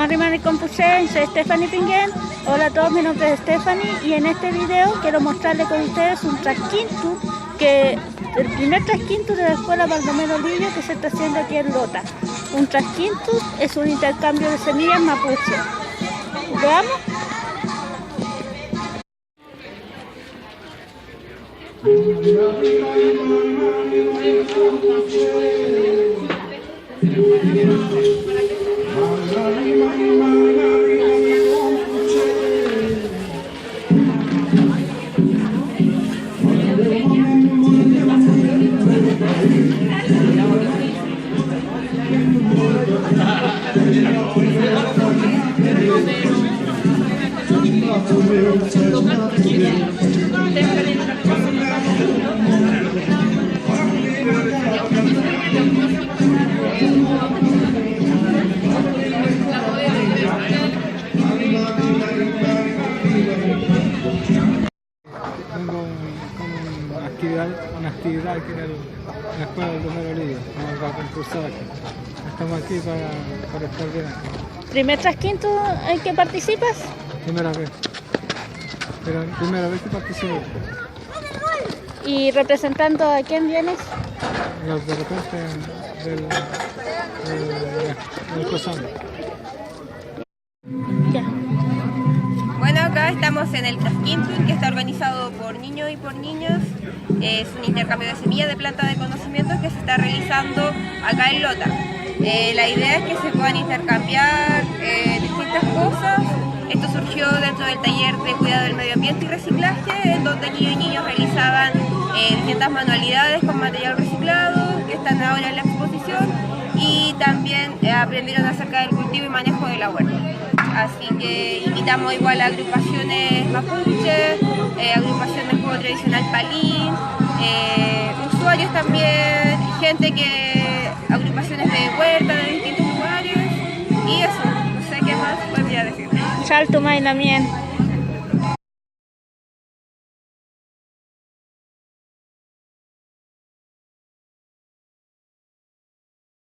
Mari Compuchen, soy Stephanie Pinguen. Hola a todos, mi nombre es Stephanie y en este video quiero mostrarles con ustedes un trasquinto, el primer trasquinto de la escuela Baldomero Lillo que se está haciendo aquí en Lota. Un trasquinto es un intercambio de semillas mapuche. Veamos. Una actividad que era la escuela del Baldomero Lillo. Vamos a concursar aquí. Estamos aquí para estar bien aquí. ¿Primer trasquinto en que participas? Primera vez. Pero primera vez que participo. ¿Y representando a quién vienes? Los de repente del Cosano. Ya. Bueno, acá estamos en el Trasquinto, que está organizado por niños y por niñas. Es un intercambio de semillas de planta de conocimientos que se está realizando acá en Lota. La idea es que se puedan intercambiar distintas cosas. Esto surgió dentro del taller de cuidado del medio ambiente y reciclaje, en donde niños y niños realizaban distintas manualidades con material reciclado, que están ahora en la exposición, y también aprendieron acerca del cultivo y manejo de la huerta. Así que invitamos igual a agrupaciones mapuche, agrupaciones del juego tradicional palín, usuarios también, agrupaciones de huerta de distintos lugares, y eso, no sé qué más podría decir. Salto también.